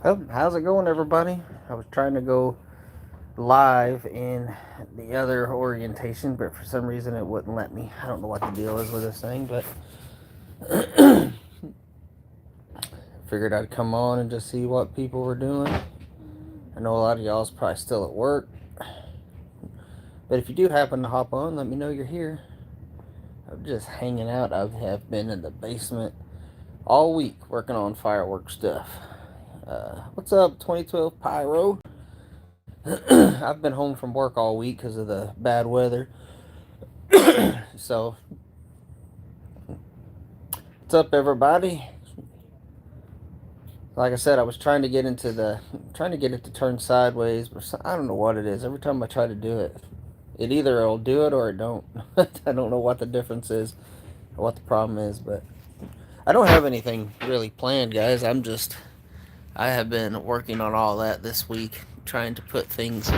Oh, how's it going, everybody? I was trying to go live in the other orientation, but for some reason it wouldn't let me. I don't know what the deal is with this thing, but figured I'd come on and just see what people were doing. I know a lot of y'all's probably still at work, but if you do happen to hop on, let me know you're here. I'm just hanging out. I have been in the basement all week working on fireworks stuff. What's up, 2012 Pyro? I've been home from work all week because of the bad weather. So, what's up, everybody? Like I said, I was trying to get it to turn sideways, but I don't know what it is. Every time I try to do it, it either will do it or it don't. I don't know what the difference is or what the problem is, but I don't have anything really planned, guys. I have been working on all that this week, trying to put things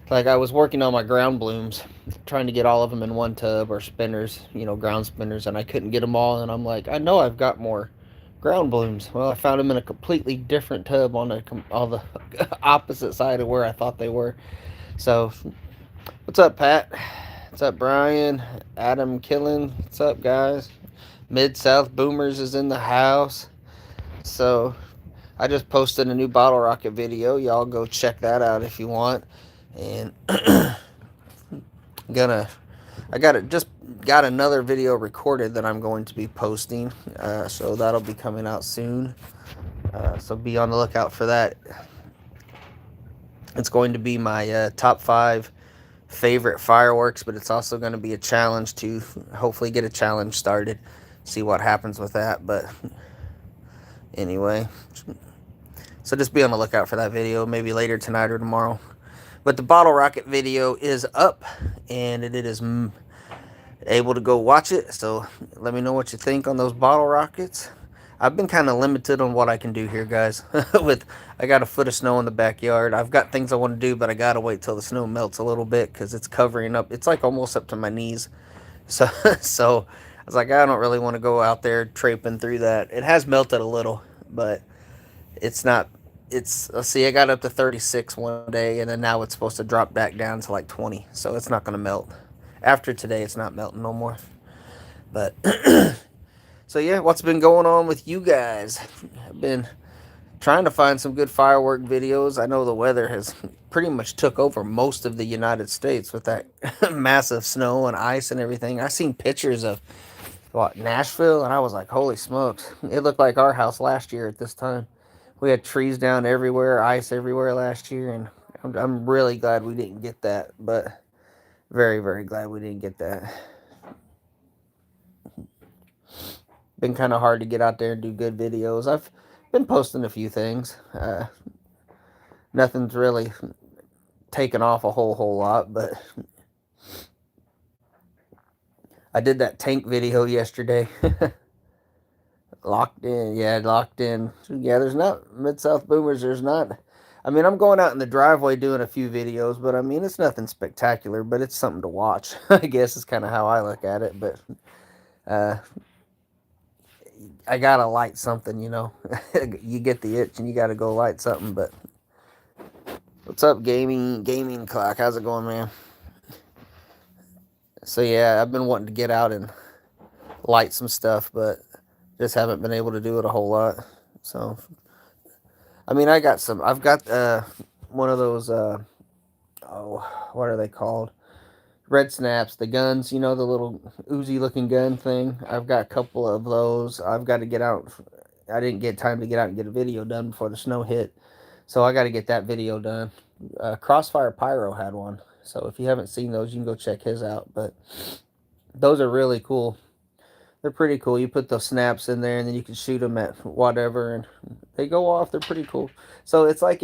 like I was working on my ground blooms, trying to get all of them in one tub or spinners, ground spinners, and I couldn't get them all. And I'm like, I know I've got more ground blooms. Well, I found them in a completely different tub on all the opposite side of where I thought they were. So, what's up, Pat? What's up, Brian? Adam Killen? What's up, guys? Mid South Boomers is in the house. So, I just posted a new Bottle Rocket video. Y'all go check that out if you want. And gonna just got another video recorded that I'm going to be posting, so that'll be coming out soon. So be on the lookout for that. It's going to be my top 5 favorite fireworks, but it's also going to be a challenge to hopefully get a challenge started. See what happens with that. But anyway, so just be on the lookout for that video, maybe later tonight or tomorrow. But the Bottle Rocket video is up, and it is able to go watch it. So let me know what you think on those bottle rockets. I've been kind of limited on what I can do here, guys. With I got a foot of snow in the backyard. I've got things I want to do, but I gotta wait till the snow melts a little bit because it's covering up. It's like almost up to my knees. So so I was like, I don't really want to go out there traipsing through that. It has melted a little, but it's not. It's, let's see, I got up to 36 one day, and then now it's supposed to drop back down to like 20. So it's not gonna melt. After today, it's not melting no more. But so yeah, what's been going on with you guys? I've been trying to find some good firework videos. I know the weather has pretty much took over most of the United States with that massive snow and ice and everything. I seen pictures of Nashville, and I was like, holy smokes! It looked like our house last year at this time. We had trees down everywhere, ice everywhere last year, and I'm really glad we didn't get that. But very, very glad we didn't get that. Been kind of hard to get out there and do good videos. I've been posting a few things. Nothing's really taken off a whole lot, but I did that tank video yesterday. Locked in, yeah, locked in. Yeah, there's not Mid South Boomers. There's not. I mean, I'm going out in the driveway doing a few videos, but I mean, it's nothing spectacular, but it's something to watch. I guess is kind of how I look at it. But uh, I gotta light something, you get the itch and you gotta go light something. But what's up, gaming clock? How's it going, man? So yeah, I've been wanting to get out and light some stuff, but just haven't been able to do it a whole lot. So I mean, I've got one of those what are they called? Red snaps, the guns, the little Uzi looking gun thing. I've got a couple of those. I've got to get out. I didn't get time to get out and get a video done before the snow hit, so I got to get that video done. Crossfire Pyro had one, so if you haven't seen those, you can go check his out. But those are really cool. They're pretty cool. You put those snaps in there, and then you can shoot them at whatever, and they go off. They're pretty cool. So it's like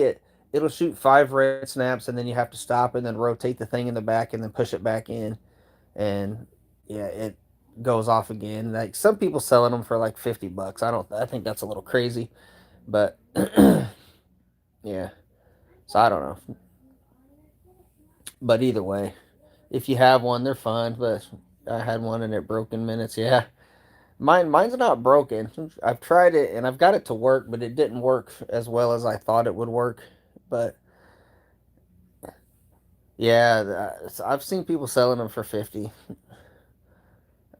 it'll shoot 5 red snaps, and then you have to stop and then rotate the thing in the back and then push it back in, and yeah, it goes off again. Like some people selling them for like $50. I think that's a little crazy, but yeah. So I don't know. But either way, if you have one, they're fun. But I had one and it broke in minutes. Yeah, Mine's not broken. I've tried it and I've got it to work, but it didn't work as well as I thought it would work. But yeah, I've seen people selling them for 50.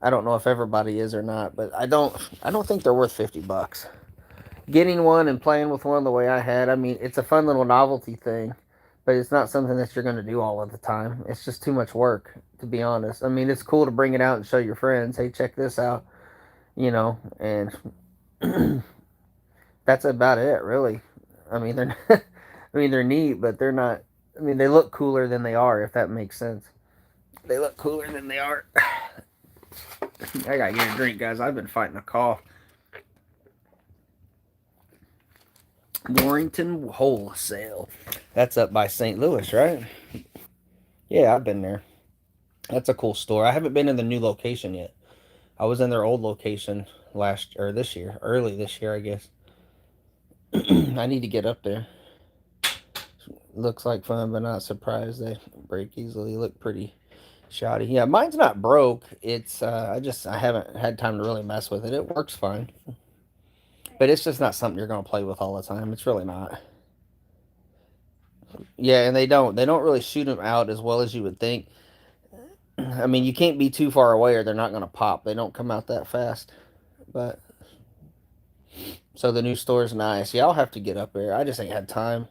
I don't know if everybody is or not, but I don't think they're worth $50. Getting one and playing with one the way I had, I mean, it's a fun little novelty thing, but it's not something that you're going to do all of the time. It's just too much work, to be honest. I mean, it's cool to bring it out and show your friends, hey, check this out, and that's about it, really. I mean, they're they're neat, but they're not. I mean, they look cooler than they are, if that makes sense. They look cooler than they are. I gotta get a drink, guys. I've been fighting a cough. Warrington Wholesale. That's up by St. Louis, right? Yeah, I've been there. That's a cool store. I haven't been in the new location yet. I was in their old location last or this year, early this year, I guess. I need to get up there. Looks like fun, but not surprised they break easily. Look pretty shoddy. Yeah, mine's not broke. It's I haven't had time to really mess with it. It works fine, but it's just not something you're gonna play with all the time. It's really not. Yeah, and they don't really shoot them out as well as you would think. I mean, you can't be too far away or they're not gonna pop. They don't come out that fast. But so the new store's nice. Yeah, I'll have to get up there. I just ain't had time.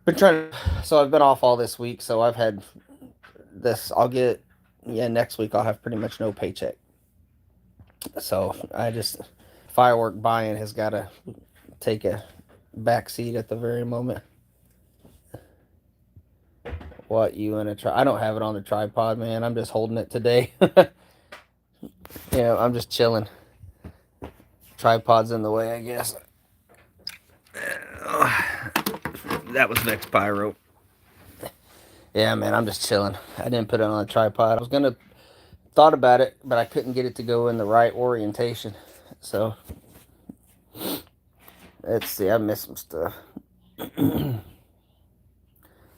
Been trying to. So I've been off all this week. So I've had this. I'll get. Yeah, next week I'll have pretty much no paycheck. So I just firework buying has got to take a back seat at the very moment. What you in a try? I don't have it on the tripod, man. I'm just holding it today. I'm just chilling. Tripod's in the way, I guess. That was Vex Pyro. Yeah, man, I'm just chilling. I didn't put it on a tripod. I was gonna thought about it, but I couldn't get it to go in the right orientation. So let's see. I missed some stuff.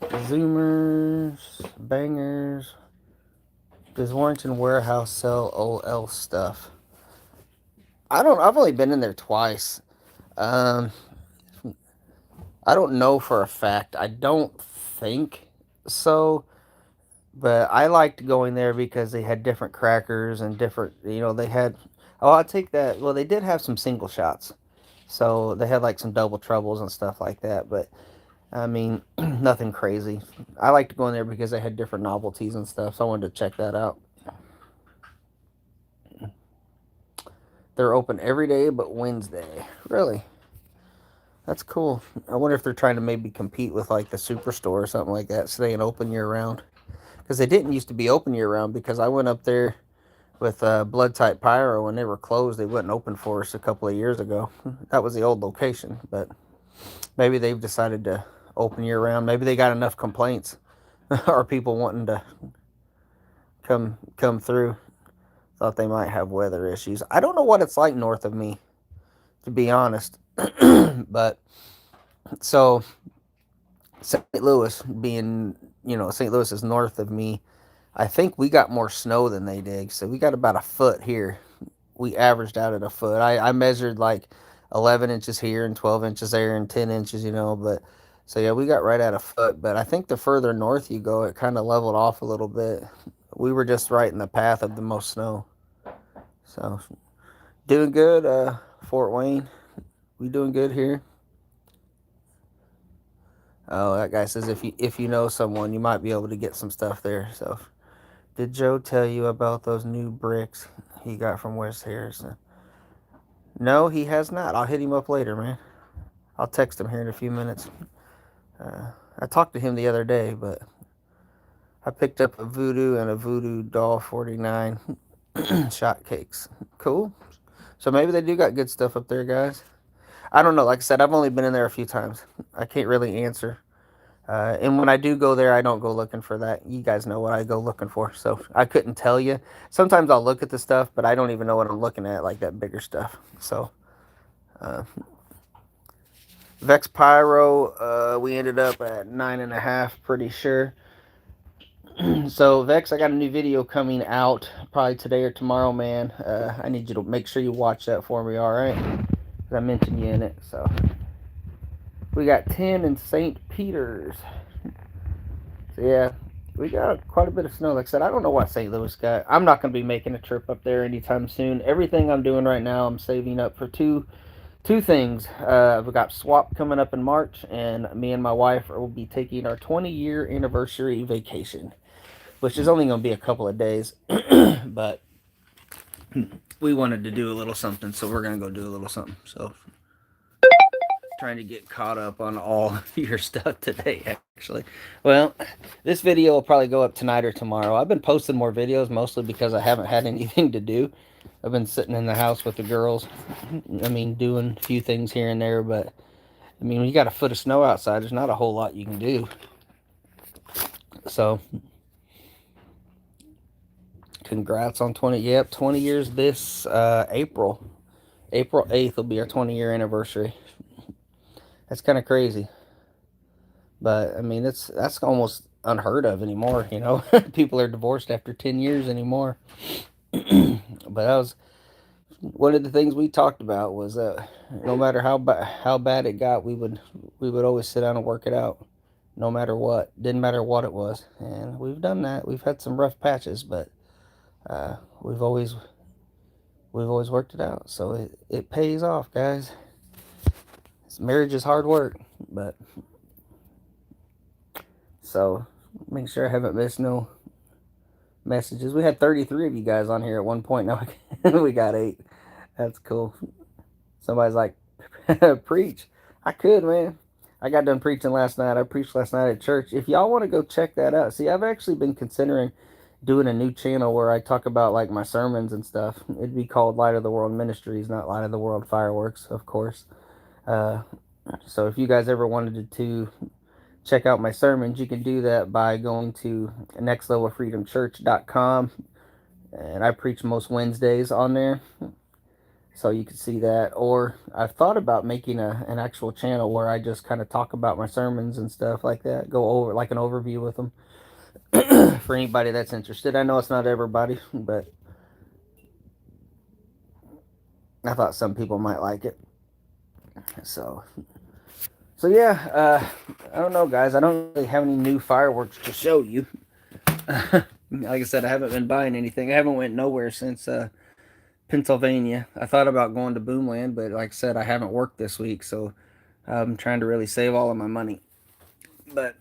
Zoomers, bangers. Does Warrington Warehouse sell OL stuff? I don't. I've only been in there twice. Um, I don't know for a fact. I don't think so. But I liked going there because they had different crackers and different. They had. Oh, I'll take that. Well, they did have some single shots, so they had like some double troubles and stuff like that. But I mean, nothing crazy. I liked going there because they had different novelties and stuff. So I wanted to check that out. They're open every day but Wednesday. Really? That's cool. I wonder if they're trying to maybe compete with like the Superstore or something like that, staying open year round. Because they didn't used to be open year round. Because I went up there with Blood Type Pyro when they were closed. They wouldn't open for us a couple of years ago. That was the old location, but maybe they've decided to open year round. Maybe they got enough complaints or people wanting to come through. Thought they might have weather issues. I don't know what it's like north of me, to be honest. But so St. Louis being, St. Louis is north of me. I think we got more snow than they did. So we got about a foot here. We averaged out at a foot. I measured like 11 inches here and 12 inches there and 10 inches, but so yeah, we got right at a foot. But I think the further north you go, it kind of leveled off a little bit. We were just right in the path of the most snow. So doing good, Fort Wayne. We doing good here. Oh, that guy says if you know someone, you might be able to get some stuff there. So, did Joe tell you about those new bricks he got from West Harrison? No, he has not. I'll hit him up later, man. I'll text him here in a few minutes. I talked to him the other day, but I picked up a Voodoo and a Voodoo Doll 49 shot cakes. Cool. So maybe they do got good stuff up there, guys. I don't know. Like I said, I've only been in there a few times. I can't really answer. And when I do go there, I don't go looking for that. You guys know what I go looking for, so I couldn't tell you. Sometimes I'll look at the stuff, but I don't even know what I'm looking at, like that bigger stuff. So, Vex Pyro, we ended up at 9.5, pretty sure. So Vex, I got a new video coming out probably today or tomorrow, man. I need you to make sure you watch that for me, all right? 'Cause I mentioned you in it. So we got 10 in St. Peter's. So yeah, we got quite a bit of snow. Like I said, I don't know what St. Louis got. I'm not going to be making a trip up there anytime soon. Everything I'm doing right now, I'm saving up for two things. We've got swap coming up in March, and me and my wife will be taking our 20-year anniversary vacation, which is only going to be a couple of days, but we wanted to do a little something, so we're going to go do a little something. So trying to get caught up on all your stuff today, actually. Well, this video will probably go up tonight or tomorrow. I've been posting more videos mostly because I haven't had anything to do. I've been sitting in the house with the girls. I mean, doing a few things here and there, but I mean, when you got a foot of snow outside, there's not a whole lot you can do. So, congrats on 20. Yep, 20 years this April. April 8th will be our 20-year anniversary. That's kind of crazy. But I mean, that's almost unheard of anymore. You know, people are divorced after 10 years anymore. But that was one of the things we talked about was that no matter how bad it got, we would always sit down and work it out, no matter what. Didn't matter what it was, and we've done that. We've had some rough patches, but uh, we've always worked it out. So it pays off, guys. Marriage is hard work, but so make sure I haven't missed no messages. We had 33 of you guys on here at one point. Now we got 8. That's cool. Somebody's like, preach. I could, man. I got done preaching last night. I preached last night at church. If y'all want to go check that out. See, I've actually been considering doing a new channel where I talk about like my sermons and stuff. It'd be called Light of the World Ministries, not Light of the World Fireworks, of course. So if you guys ever wanted to check out my sermons, you can do that by going to nextlevelfreedomchurch.com, and I preach most Wednesdays on there, so you can see that. Or I've thought about making an actual channel where I just kind of talk about my sermons and stuff like that, go over like an overview with them for anybody that's interested. I know it's not everybody, but I thought some people might like it. So yeah, I don't know, guys. I don't really have any new fireworks to show you. Like I said, I haven't been buying anything. I haven't went nowhere since Pennsylvania. I thought about going to Boomland, but like I said, I haven't worked this week, so I'm trying to really save all of my money. But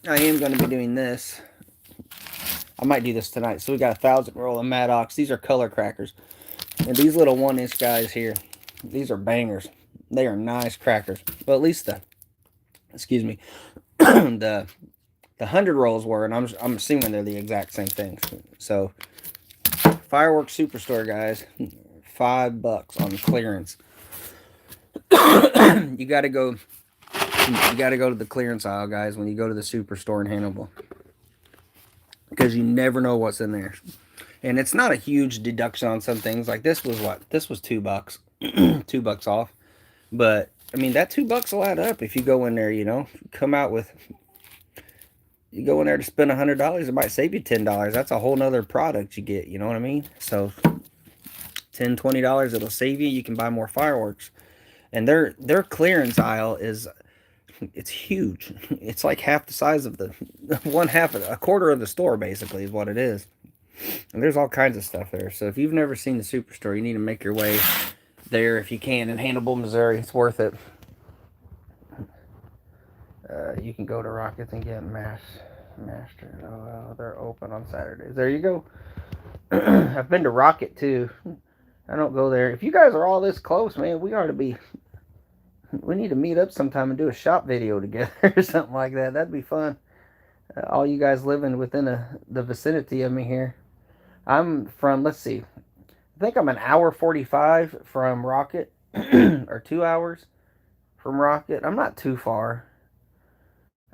I am going to be doing this. I might do this tonight. So we got 1,000 roll of Maddox. These are color crackers. And these little 1-inch guys here, these are bangers. They are nice crackers. Well, at least excuse me, the 100 rolls were, and I'm assuming they're the exact same thing. So, Fireworks Superstore, guys, $5 on clearance. You gotta go to the clearance aisle, guys, when you go to the Superstore in Hannibal, because you never know what's in there. And it's not a huge deduction on some things. Like this was what? This was $2, $2 off. But I mean, that $2 will add up if you go in there. You know, come out with. You go in there to spend $100, it might save you $10. That's a whole nother product you get. You know what I mean? So $10, $20, it'll save you. You can buy more fireworks. And their clearance aisle it's huge. It's like half the size of the a quarter of the store, basically, is what it is. And there's all kinds of stuff there. So if you've never seen the Superstore, you need to make your way there if you can in Hannibal, Missouri. It's worth it. You can go to Rockets and get Master. Oh, they're open on Saturdays. There you go. I've been to Rocket too. I don't go there. If you guys are all this close, man, we need to meet up sometime and do a shop video together or something like that. That'd be fun. All you guys living within the vicinity of me here. I'm from, let's see, I think I'm an hour 45 from Rocket, or 2 hours from Rocket. I'm not too far.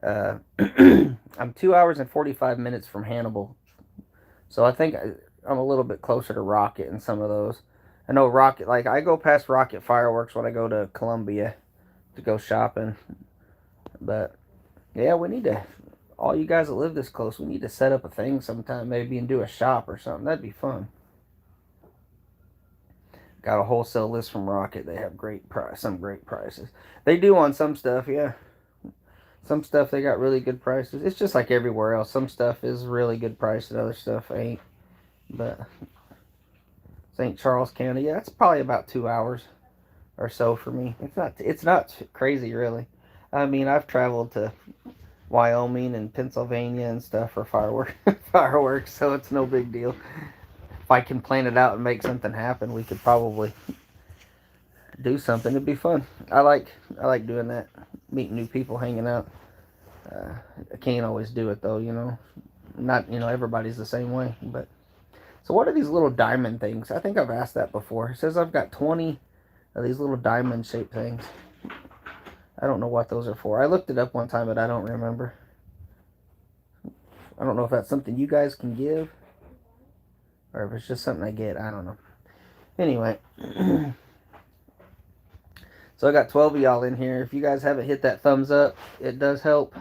I'm 2 hours and 45 minutes from Hannibal. So I think I'm a little bit closer to Rocket in some of those. I know Rocket, like I go past Rocket Fireworks when I go to Columbia to go shopping. But yeah, we need to all you guys that live this close, we need to set up a thing sometime maybe and do a shop or something. That'd be fun. Got a wholesale list from Rocket. They have some great prices. They do on some stuff, yeah. Some stuff they got really good prices. It's just like everywhere else. Some stuff is really good price and other stuff ain't. But St. Charles County, yeah, it's probably about 2 hours or so for me. It's not crazy really. I mean, I've traveled to Wyoming and Pennsylvania and stuff for fireworks, so it's no big deal. If I can plan it out and make something happen, we could probably do something. It'd be fun. I like doing that, meeting new people, hanging out. I can't always do it though, Not everybody's the same way. But so what are these little diamond things? I think I've asked that before. It says I've got 20 of these little diamond shaped things. I don't know what those are for. I looked it up one time, but I don't remember. I don't know if that's something you guys can give, or if it's just something I get. I don't know. Anyway. So I got 12 of y'all in here. If you guys haven't hit that thumbs up, it does help.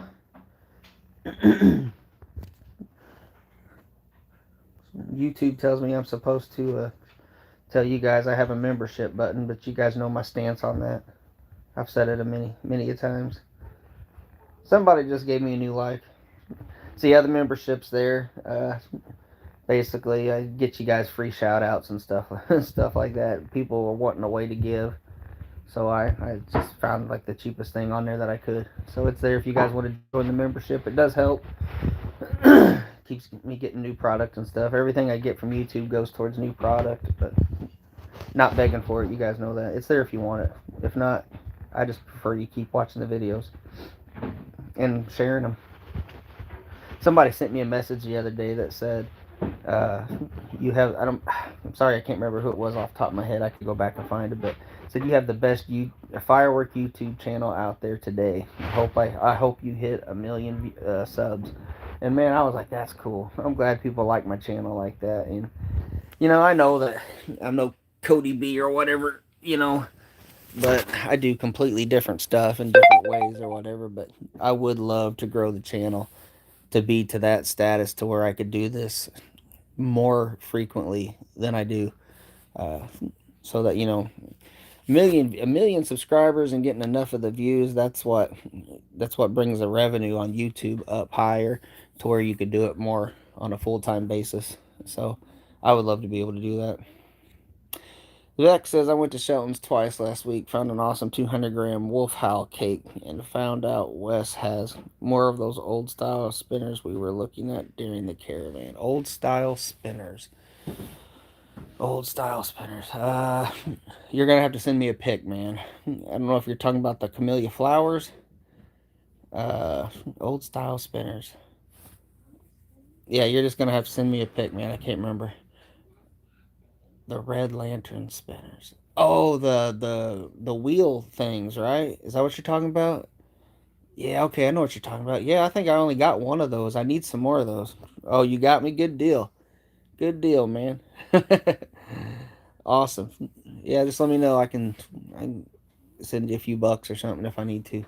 YouTube tells me I'm supposed to tell you guys I have a membership button, but you guys know my stance on that. I've said it many a times. Somebody just gave me a new like. So yeah, the membership's there. Basically, I get you guys free shout outs and stuff like that. People were wanting a way to give. So I just found like the cheapest thing on there that I could. So it's there if you guys want to join the membership. It does help. Keeps me getting new product and stuff. Everything I get from YouTube goes towards new product, but not begging for it. You guys know that. It's there if you want it. If not, I just prefer you keep watching the videos and sharing them. Somebody sent me a message the other day that said, I'm sorry, I can't remember who it was off the top of my head. I could go back and find it, but said you have the best firework YouTube channel out there today. I hope you hit 1 million subs. And man, I was like, that's cool. I'm glad people like my channel like that. And I know that I'm no Cody B or whatever, but I do completely different stuff in different ways or whatever. But I would love to grow the channel to be to that status to where I could do this more frequently than I do, so that a million subscribers and getting enough of the views, that's what brings the revenue on YouTube up higher to where you could do it more on a full-time basis. So I would love to be able to do that. Vex says, I went to Shelton's twice last week, found an awesome 200-gram Wolf Howl cake, and found out Wes has more of those old-style spinners we were looking at during the caravan. Old-style spinners. Old-style spinners. You're going to have to send me a pic, man. I don't know if you're talking about the camellia flowers. Old-style spinners. Yeah, you're just going to have to send me a pic, man. I can't remember. The red lantern spinners. Oh, the wheel things, right? Is that what you're talking about? Yeah, okay, I know what you're talking about. Yeah, I think I only got one of those. I need some more of those. Oh, you got me? Good deal. Good deal, man. Awesome. Yeah, just let me know. I can send you a few bucks or something if I need to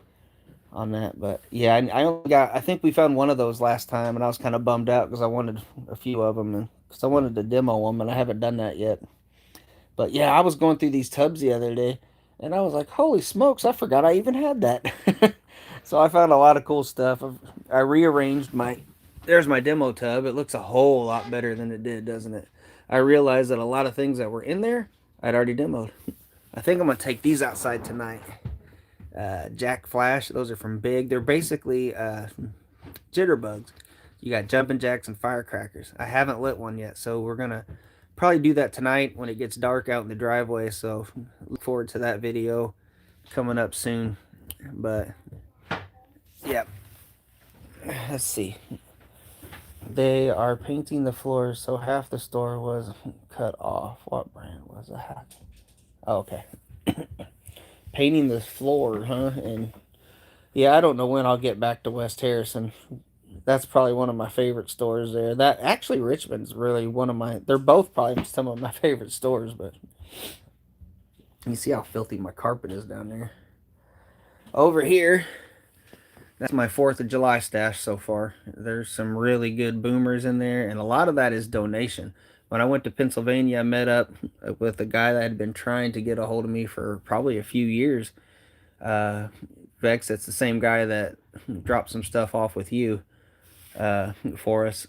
on that. But yeah, I only got. I think we found one of those last time, and I was kind of bummed out because I wanted a few of them, and because I wanted to demo them, and I haven't done that yet. But yeah, I was going through these tubs the other day, and I was like, "Holy smokes! I forgot I even had that." So I found a lot of cool stuff. I rearranged my. There's my demo tub. It looks a whole lot better than it did, doesn't it? I realized that a lot of things that were in there, I'd already demoed. I think I'm gonna take these outside tonight. Jack Flash. Those are from Big. They're basically jitterbugs. You got jumping jacks and firecrackers. I haven't lit one yet, so we're gonna probably do that tonight when it gets dark out in the driveway. So look forward to that video coming up soon. But yeah, let's see. They are painting the floors, so half the store was cut off. What brand was that? Oh, okay. Painting the floor, huh? And yeah, I don't know when I'll get back to West Harrison. That's probably one of my favorite stores there. That actually Richmond's really one of my. They're both probably some of my favorite stores, but you see how filthy my carpet is down there. Over here, That's my 4th of July stash so far. There's some really good boomers in there, and a lot of that is donation. When I went to Pennsylvania, I met up with a guy that had been trying to get a hold of me for probably a few years. Vex, that's the same guy that dropped some stuff off with you for us.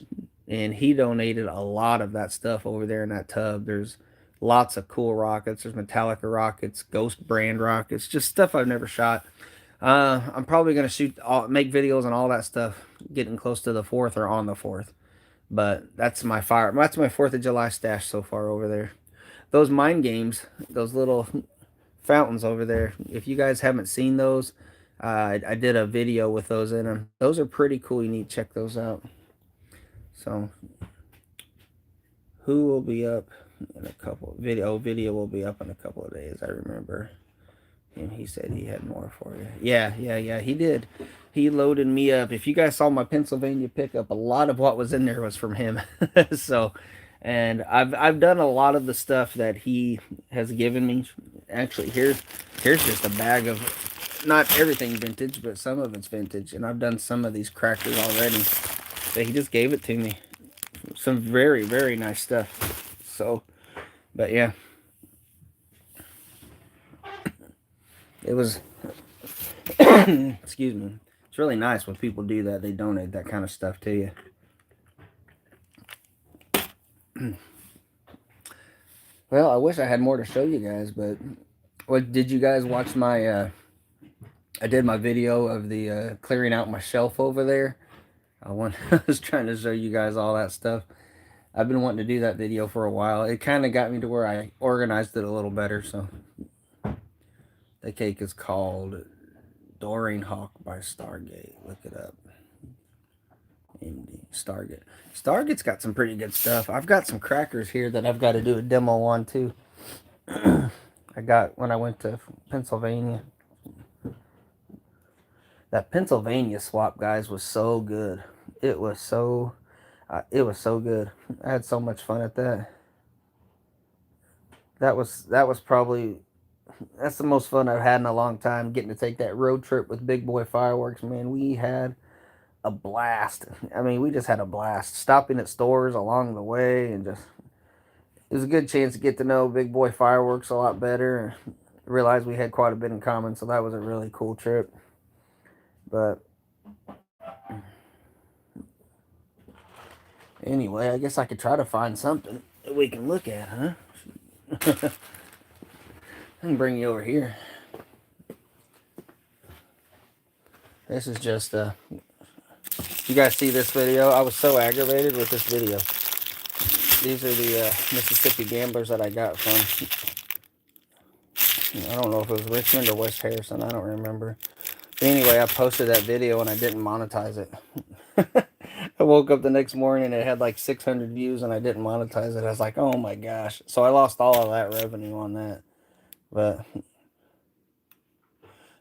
And he donated a lot of that stuff over there in that tub. There's lots of cool rockets. There's Metallica rockets, Ghost brand rockets, just stuff I've never shot. I'm probably gonna make videos on all that stuff, getting close to the 4th or on the 4th. But that's my 4th of July stash so far over there. Those mind games, those little fountains over there. If you guys haven't seen those, I did a video with those in them. Those are pretty cool. You need to check those out. So, who will be up in a couple? Video will be up in a couple of days. I remember. And he said he had more for you. Yeah, he did. He loaded me up. If you guys saw my Pennsylvania pickup, a lot of what was in there was from him. So, and I've done a lot of the stuff that he has given me. Actually, here's just a bag of, not everything vintage, but some of it's vintage. And I've done some of these crackers already. But he just gave it to me. Some very, very nice stuff. So, but yeah. It was, excuse me, it's really nice when people do that. They donate that kind of stuff to you. Well, I wish I had more to show you guys, but did you guys watch my, I did my video of the clearing out my shelf over there. I was trying to show you guys all that stuff. I've been wanting to do that video for a while. It kind of got me to where I organized it a little better, so. The cake is called Doreen Hawk by Stargate. Look it up. Stargate. Stargate's got some pretty good stuff. I've got some crackers here that I've got to do a demo on too. I got when I went to Pennsylvania. That Pennsylvania swap, guys, was so good. It was so good. I had so much fun at that. That was probably. That's the most fun I've had in a long time, getting to take that road trip with Big Boy Fireworks, man. We had a blast. I mean, we just had a blast. Stopping at stores along the way, and just, it was a good chance to get to know Big Boy Fireworks a lot better. Realized we had quite a bit in common, so that was a really cool trip. But anyway, I guess I could try to find something that we can look at, huh? I can bring you over here. This is just, you guys see this video? I was so aggravated with this video. These are the Mississippi Gamblers that I got from, I don't know if it was Richmond or West Harrison. I don't remember. But anyway, I posted that video and I didn't monetize it. I woke up the next morning and it had like 600 views and I didn't monetize it. I was like, oh my gosh. So I lost all of that revenue on that. But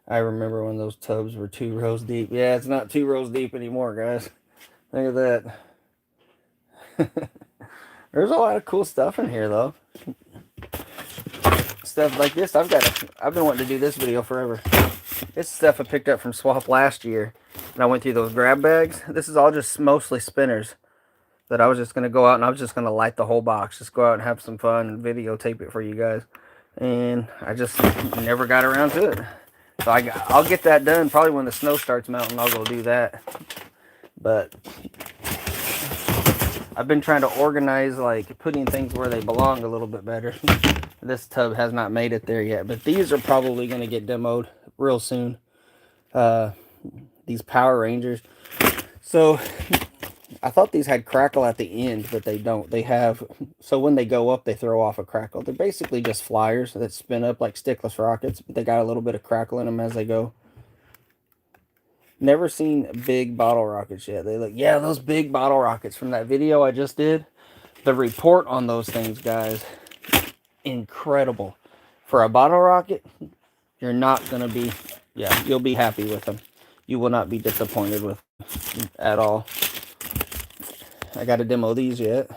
I remember when those tubs were 2 rows deep. Yeah, it's not 2 rows deep anymore, guys. Look at that. There's a lot of cool stuff in here, though. Stuff like this, I've been wanting to do this video forever. This stuff I picked up from Swap last year. And I went through those grab bags. This is all just mostly spinners. That I was just going to go out and I was just going to light the whole box. Just go out and have some fun and videotape it for you guys. And I just never got around to it. So I'll get that done probably when the snow starts melting. I'll go do that. But I've been trying to organize, like, putting things where they belong a little bit better. This tub has not made it there yet. But these are probably going to get demoed real soon. These Power Rangers. So I thought these had crackle at the end, but they don't. They have, so when they go up, they throw off a crackle. They're basically just flyers that spin up like stickless rockets, but they got a little bit of crackle in them as they go. Never seen big bottle rockets yet. They look, yeah, those big bottle rockets from that video I just did. The report on those things, guys, incredible. For a bottle rocket, you're not going to be, yeah, you'll be happy with them. You will not be disappointed with them at all. I got to demo these yet.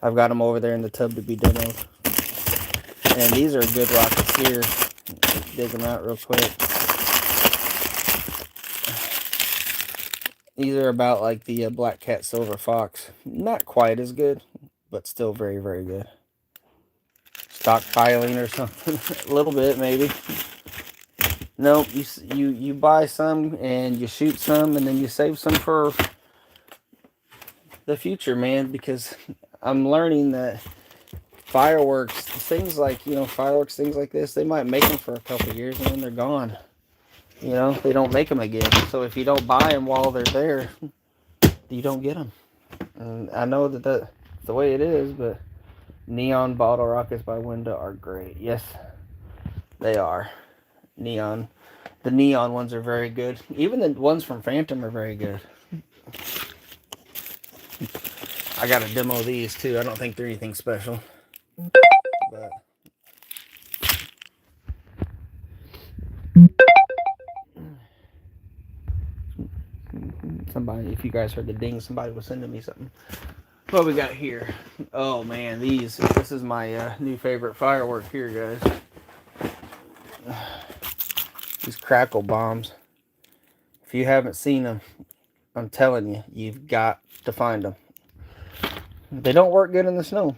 I've got them over there in the tub to be demoed. And these are good rockets here. Dig them out real quick. These are about like the Black Cat Silver Fox. Not quite as good, but still very, very good. Stockpiling or something. A little bit, maybe. No, you buy some and you shoot some and then you save some for the future, man, because I'm learning that fireworks, things like, fireworks, things like this, they might make them for a couple years and then they're gone. They don't make them again. So if you don't buy them while they're there, you don't get them. And I know that that's the way it is, but neon bottle rockets by Winda are great. Yes, they are. The neon ones are very good. Even the ones from Phantom are very good. I got to demo these too. I don't think they're anything special. But somebody, if you guys heard the ding, somebody was sending me something. What we got here? Oh man, this is my new favorite firework here, guys. These crackle bombs. If you haven't seen them, I'm telling you, you've got to find them. They don't work good in the snow.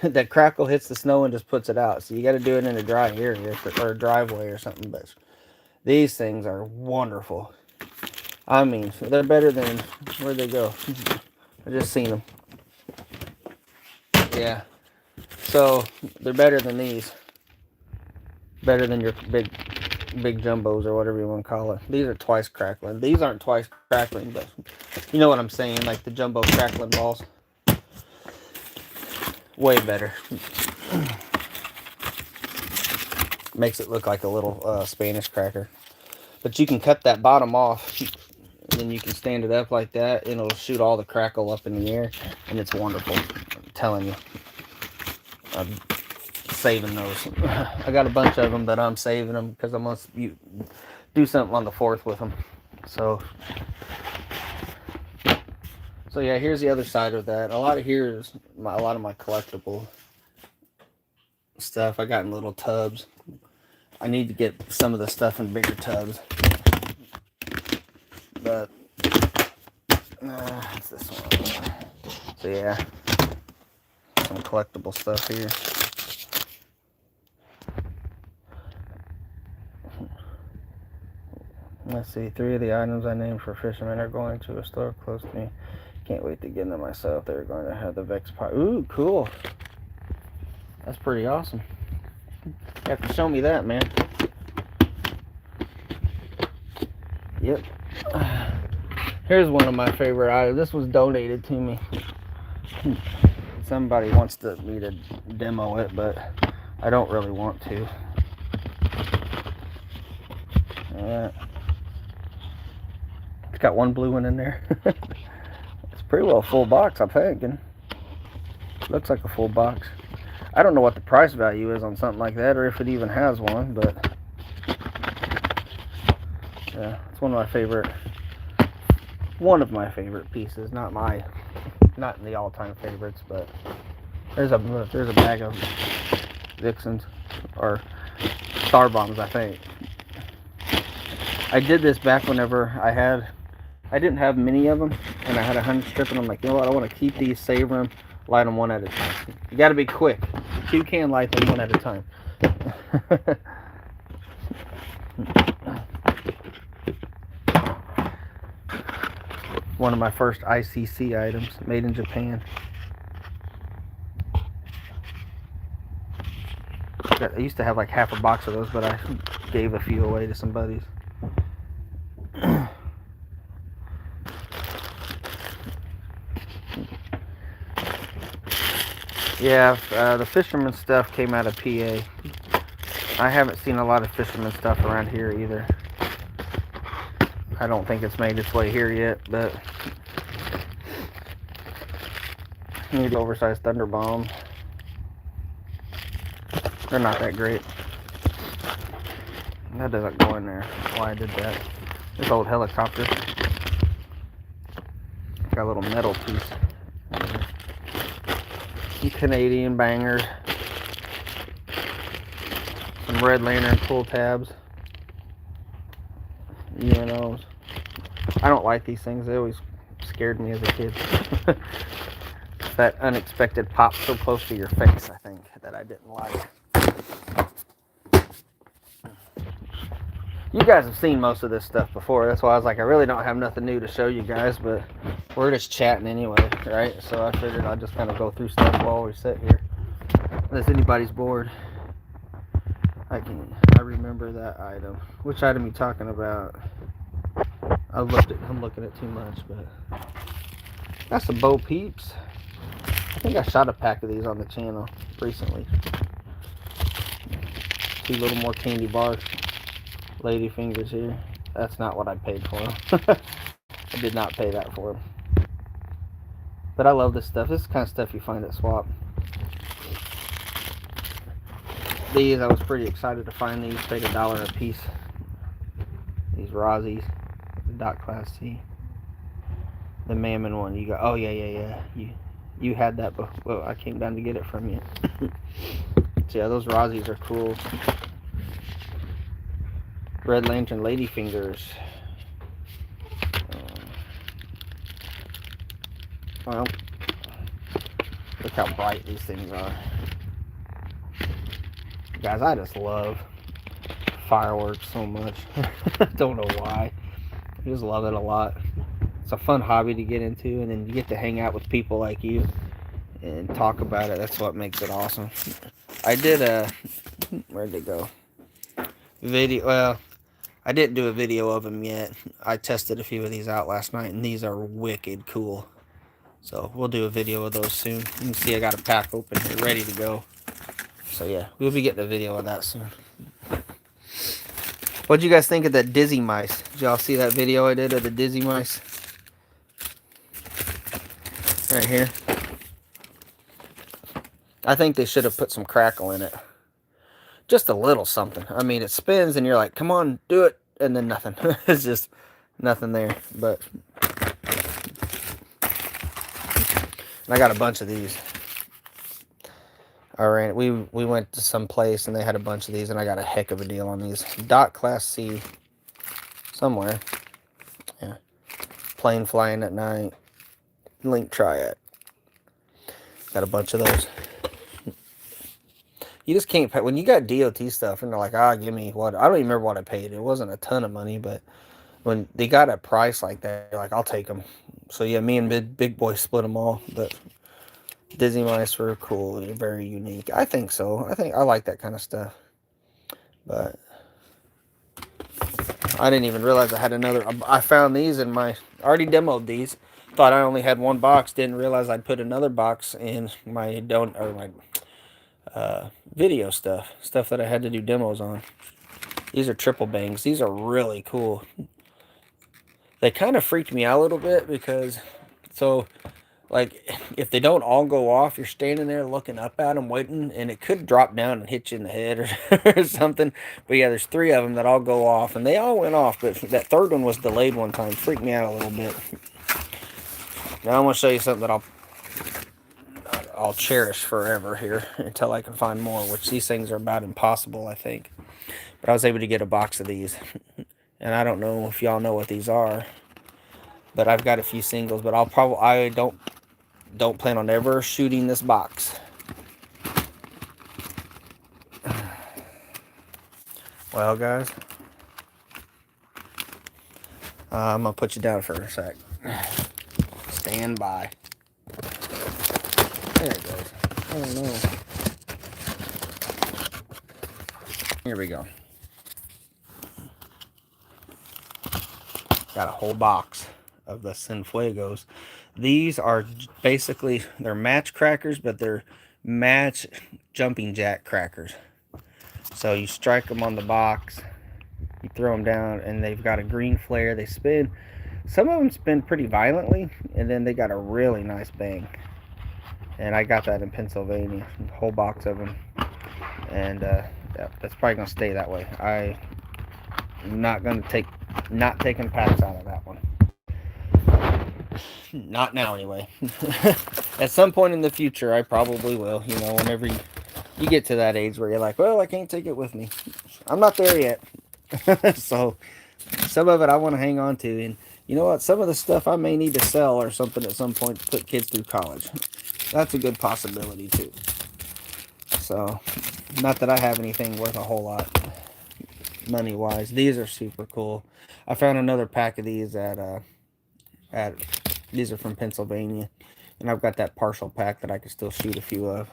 That crackle hits the snow and just puts it out. So you got to do it in a dry area or a driveway or something. But these things are wonderful. I mean, they're better than, where'd they go? I just seen them. Yeah. So they're better than these. Better than your big jumbos or whatever you want to call it. These are twice crackling. These aren't twice crackling, but you know what I'm saying, like the jumbo crackling balls. Way better. Makes it look like a little Spanish cracker. But you can cut that bottom off, and then you can stand it up like that, and it'll shoot all the crackle up in the air, and it's wonderful. I'm telling you. I'm saving those. I got a bunch of them that I'm saving them because I'm going to do something on the 4th with them. So yeah, here's the other side of that. A lot of my collectible stuff I got in little tubs. I need to get some of the stuff in bigger tubs. But it's this one. So yeah, some collectible stuff here. Let's see, 3 of the items I named for fishermen are going to a store close to me. Can't wait to get them myself. They're going to have the Vex Pirate. Ooh, cool. That's pretty awesome. You have to show me that, man. Yep. Here's one of my favorite items. This was donated to me. Somebody wants me to demo it, but I don't really want to. It's got one blue one in there. It's pretty well a full box, I'm thinking. Looks like a full box. I don't know what the price value is on something like that, or if it even has one, but yeah, it's one of my favorite pieces. Not in the all-time favorites, but there's a bag of Vixens or Star Bombs, I think. I did this back whenever I didn't have many of them, and I had 100 strip, and I'm like, you know what, I want to keep these, savor them, light them one at a time. You got to be quick. You can light them one at a time. One of my first ICC items, made in Japan. I used to have like half a box of those, but I gave a few away to some buddies. Yeah, the fisherman stuff came out of PA. I haven't seen a lot of fisherman stuff around here either. I don't think it's made its way here yet, but maybe oversized Thunder Bomb. They're not that great. That doesn't go in there. Why I did that. This old helicopter. Got a little metal piece. Some Canadian bangers. Some Red Lantern pull tabs. UNOs. I don't like these things. They always scared me as a kid. That unexpected pop so close to your face, I think, that I didn't like. You guys have seen most of this stuff before. That's why I was like, I really don't have nothing new to show you guys, but we're just chatting anyway, right? So I figured I'd just kind of go through stuff while we sit here. Unless anybody's bored. I remember that item. Which item are you talking about? I'm looking at too much, but that's some Bo Peeps. I think I shot a pack of these on the channel recently. 2 little more candy bar lady fingers here. That's not what I paid for them. I did not pay that for them. But I love this stuff. This is the kind of stuff you find at Swap. These, I was pretty excited to find these. Paid $1 a piece. These Rossis, the Dot Class C. The Mammon one. You got. Oh yeah. You had that before. Well, I came down to get it from you. So yeah, those Rossis are cool. Red Lantern Ladyfingers. Well, look how bright these things are. Guys, I just love fireworks so much. Don't know why. I just love it a lot. It's a fun hobby to get into, and then you get to hang out with people like you and talk about it. That's what makes it awesome. I did a... Where'd it go? Video... Well, I didn't do a video of them yet. I tested a few of these out last night, and these are wicked cool. So we'll do a video of those soon. You can see I got a pack open here, ready to go. So yeah, we'll be getting a video of that soon. What'd you guys think of that Dizzy Mice? Did y'all see that video I did of the Dizzy Mice? Right here. I think they should have put some crackle in it. Just a little something. I mean, it spins and you're like, come on, do it. And then nothing. It's just nothing there. But I got a bunch of these. We went to some place and they had a bunch of these, and I got a heck of a deal on these. Dot Class C somewhere. Yeah. Plane Flying at Night. Link Triad. Got a bunch of those. You just can't pay. When you got DOT stuff and they're like, give me what? I don't even remember what I paid. It wasn't a ton of money, but when they got a price like that, you're like, I'll take them. So yeah, me and Big Boy split them all. But Dizzy Mice were cool. They're very unique. I think so. I like that kind of stuff. But I didn't even realize I had another. I found these in my... already demoed these. Thought I only had one box. Didn't realize I'd put another box in my video stuff. Stuff that I had to do demos on. These are triple bangs. These are really cool. They kind of freaked me out a little bit because... So... like, if they don't all go off, you're standing there looking up at them, waiting, and it could drop down and hit you in the head or something. But yeah, there's 3 of them that all go off, and they all went off, but that third one was delayed one time. Freaked me out a little bit. Now I'm going to show you something that I'll cherish forever here until I can find more, which these things are about impossible, I think. But I was able to get a box of these, and I don't know if y'all know what these are, but I've got a few singles, but I don't plan on ever shooting this box. Well, guys, I'm going to put you down for a sec. Stand by. There it goes. I don't know. Here we go. Got a whole box of the Cienfuegos. These are basically, they're match crackers, but they're match jumping jack crackers. So you strike them on the box, you throw them down, and they've got a green flare. They spin. Some of them spin pretty violently, and then they got a really nice bang. And I got that in Pennsylvania, a whole box of them. And yeah, that's probably going to stay that way. I'm not going to not taking packs out of that one. Not now, anyway. At some point in the future, I probably will. You know, whenever you get to that age where you're like, well, I can't take it with me. I'm not there yet. So, some of it I want to hang on to. And You know what? Some of the stuff I may need to sell or something at some point to put kids through college. That's a good possibility too. So, not that I have anything worth a whole lot money wise. These are super cool. I found another pack of these at these are from Pennsylvania, and I've got that partial pack that I can still shoot a few of.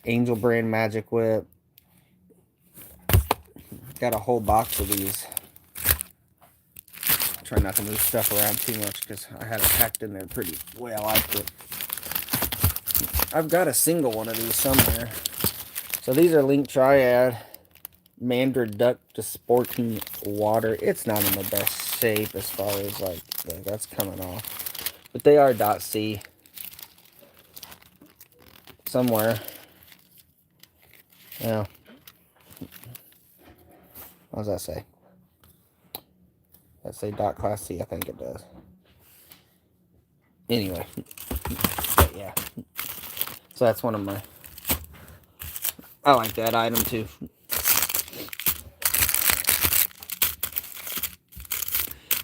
Angel brand Magic Whip. Got a whole box of these. Try not to move stuff around too much because I had it packed in there pretty well. I've got a single one of these somewhere. So these are Link Triad Mandarin Duck to Sporting Water. It's not in the best shape as far as like that's coming off, but they are .C somewhere. Yeah. What does that say? That say .Class C, I think it does. Anyway, but yeah. So that's one of my. I like that item too.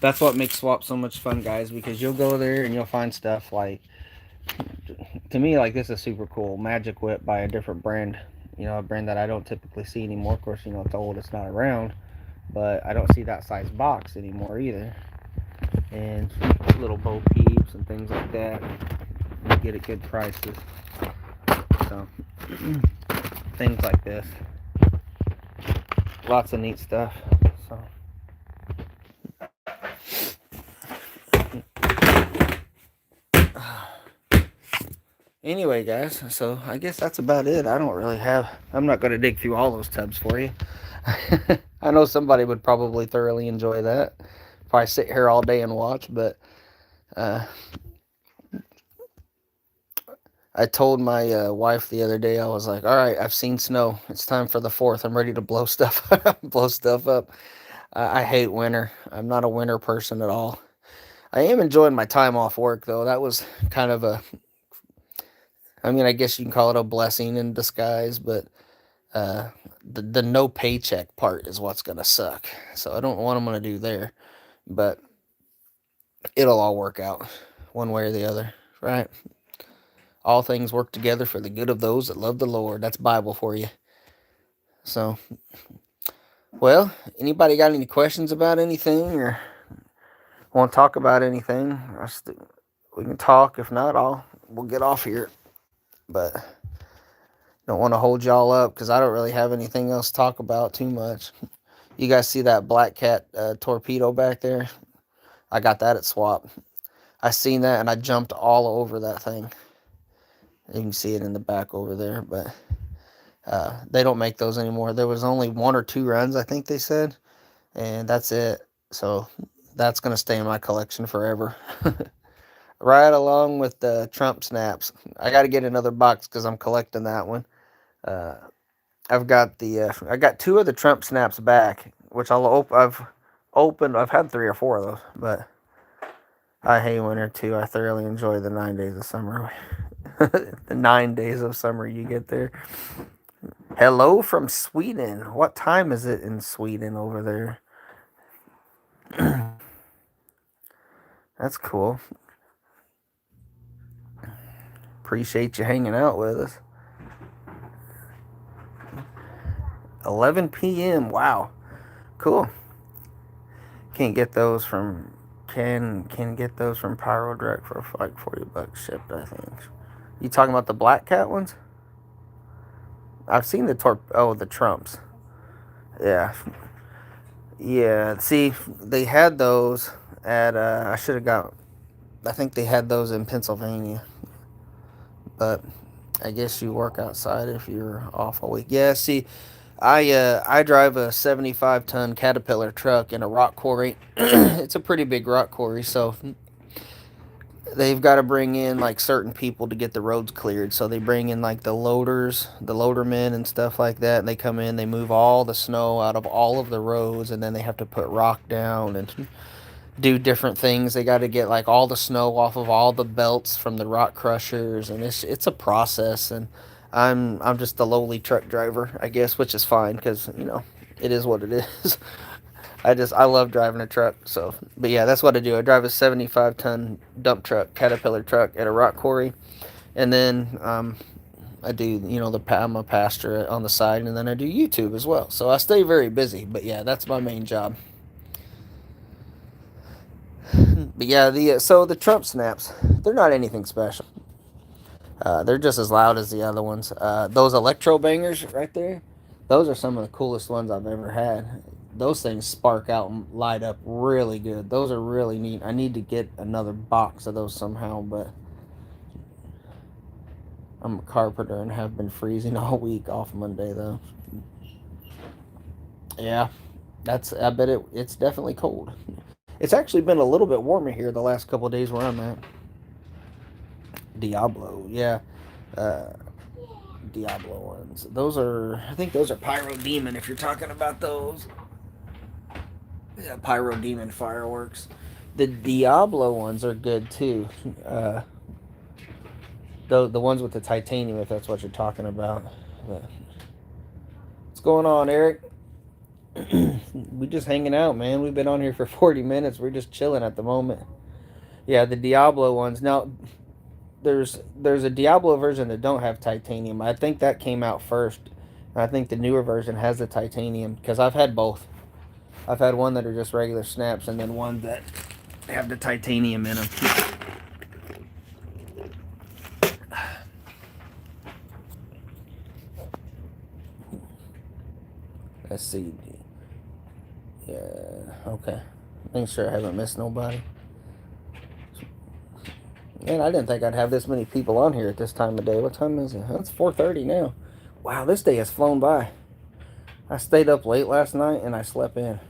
That's what makes swap so much fun, guys, because you'll go there and you'll find stuff like, to me, like this is super cool. Magic Whip by a different brand, you know, a brand that I don't typically see anymore. Of course, you know, it's old, it's not around, but I don't see that size box anymore either. And little Bo Peeps and things like that, you get at good prices. So, things like this. Lots of neat stuff. So. Anyway, guys, so I guess that's about it. I don't really have, I'm not going to dig through all those tubs for you. I know somebody would probably thoroughly enjoy that if I sit here all day and watch, but I told my wife the other day, I was like, all right, I've seen snow. It's time for the 4th. I'm ready to blow stuff blow stuff up. I hate winter. I'm not a winter person at all. I am enjoying my time off work, though. That was kind of a, I mean, I guess you can call it a blessing in disguise, but the no paycheck part is what's going to suck. So I don't know what I'm going to do there, but it'll all work out one way or the other, right? All things work together for the good of those that love the Lord. That's Bible for you. So, well, anybody got any questions about anything or want to talk about anything? We can talk. If not, we'll get off here. But don't want to hold y'all up because I don't really have anything else to talk about too much. You guys see that Black Cat torpedo back there? I got that at Swap. I seen that and I jumped all over that thing. You can see it in the back over there, but they don't make those anymore. There was only 1 or 2 runs, I think they said, and that's it. So that's going to stay in my collection forever. Right along with the Trump snaps. I got to get another box because I'm collecting that one. I've got I got 2 of the Trump snaps back, which I've opened. I've had 3 or 4 of those, but I hate winter too. I thoroughly enjoy the 9 days of summer. The 9 days of summer you get there. Hello from Sweden. What time is it in Sweden over there? That's cool. Appreciate you hanging out with us. 11 p.m. Wow. Cool. Can get those from Pyro Direct for like $40 shipped, I think. You talking about the Black Cat ones? I've seen the Trumps. Yeah. Yeah. See, they had those at I should have got. I think they had those in Pennsylvania, but I guess you work outside if you're off a week. Yeah. See, I drive a 75-ton Caterpillar truck in a rock quarry. It's a pretty big rock quarry, so they've got to bring in like certain people to get the roads cleared. So they bring in like the loaders, the loadermen and stuff like that. And they come in, they move all the snow out of all of the roads, and then they have to put rock down and do different things. They got to get like all the snow off of all the belts from the rock crushers, and it's a process. And I'm just a lowly truck driver, I guess, which is fine because you know it is what it is. I love driving a truck. So, but yeah, that's what I do. I drive a 75-ton dump truck, Caterpillar truck at a rock quarry, and then I do, I'm a pastor on the side, and then I do YouTube as well. So I stay very busy. But yeah, that's my main job. But yeah, the Trump snaps, they're not anything special. They're just as loud as the other ones. Those electro bangers right there, those are some of the coolest ones I've ever had. Those things spark out and light up really good. Those are really neat. I need to get another box of those somehow, but I'm a carpenter and have been freezing all week off Monday though. Yeah, I bet it's definitely cold. It's actually been a little bit warmer here the last couple of days where I'm at. Diablo, yeah. Uh, Diablo ones. I think those are Pyro Demon if you're talking about those. Yeah, Pyro Demon fireworks. The Diablo ones are good too. The ones with the titanium, if that's what you're talking about. But what's going on, Eric? We just hanging out, man. We've been on here for 40 minutes. We're just chilling at the moment. Yeah, the Diablo ones. Now, there's a Diablo version that don't have titanium. I think that came out first. I think the newer version has the titanium because I've had both. I've had one that are just regular snaps and then one that have the titanium in them. Let's see. Yeah, okay. Making sure I haven't missed nobody. Man, I didn't think I'd have this many people on here at this time of day. What time is it? It's 4:30 now. Wow, this day has flown by. I stayed up late last night and I slept in.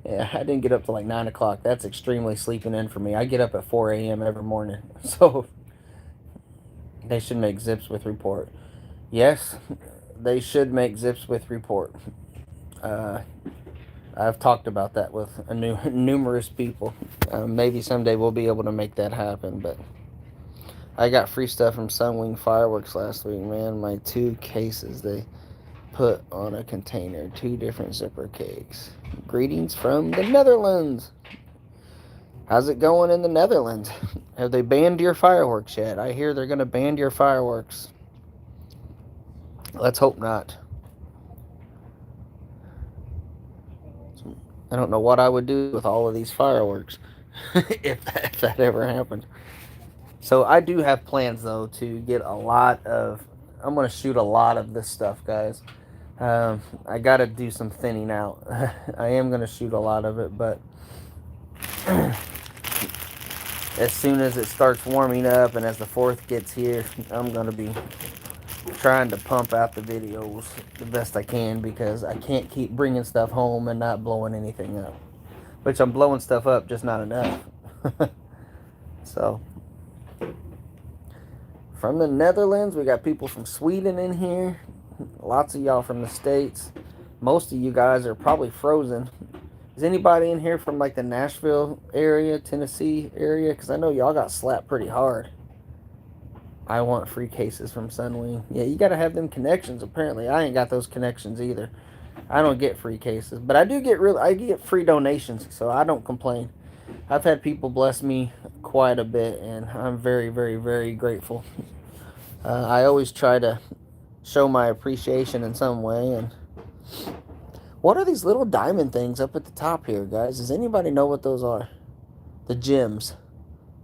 Yeah, I didn't get up till like 9 o'clock. That's extremely sleeping in for me. I get up at 4 a.m. every morning. So they should make Zips with report. Yes, they should make Zips with report. Uh, I've talked about that with numerous people. Maybe someday we'll be able to make that happen. But I got free stuff from Sunwing Fireworks last week, man. My 2 cases they put on a container, 2 different zipper cakes. Greetings from the Netherlands. How's it going in the Netherlands? Have they banned your fireworks yet? I hear they're going to ban your fireworks. Let's hope not. I don't know what I would do with all of these fireworks if that ever happened. So I do have plans, though, to get a lot of... I'm going to shoot a lot of this stuff, guys. I got to do some thinning out. I am going to shoot a lot of it, but as soon as it starts warming up and as the 4th gets here, I'm going to be trying to pump out the videos the best I can because I can't keep bringing stuff home and not blowing anything up. Which I'm blowing stuff up, just not enough. So, from the Netherlands, we got people from Sweden in here. Lots of y'all from the States. Most of you guys are probably frozen. Is anybody in here from like the Nashville area, Tennessee area? Because I know y'all got slapped pretty hard. I want free cases from Sunwing. Yeah, you got to have them connections, apparently. I ain't got those connections either. I don't get free cases. But I get free donations, so I don't complain. I've had people bless me quite a bit, and I'm very, very, very grateful. I always try to show my appreciation in some way. And what are these little diamond things up at the top here, guys? Does anybody know what those are? The gems.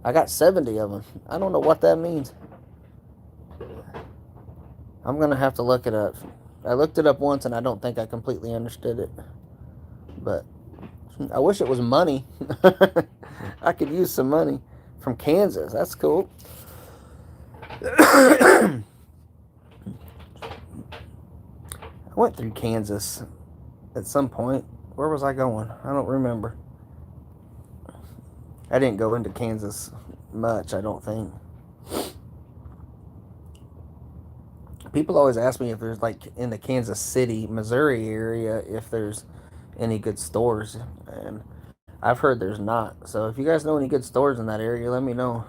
I got 70 of them. I don't know what that means. I'm going to have to look it up. I looked it up once and I don't think I completely understood it. But I wish it was money. I could use some money from Kansas. That's cool. I went through Kansas at some point. Where was I going? I don't remember. I didn't go into Kansas much, I don't think. People always ask me if there's, like, in the Kansas City, Missouri area, if there's any good stores. And I've heard there's not. So if you guys know any good stores in that area, let me know.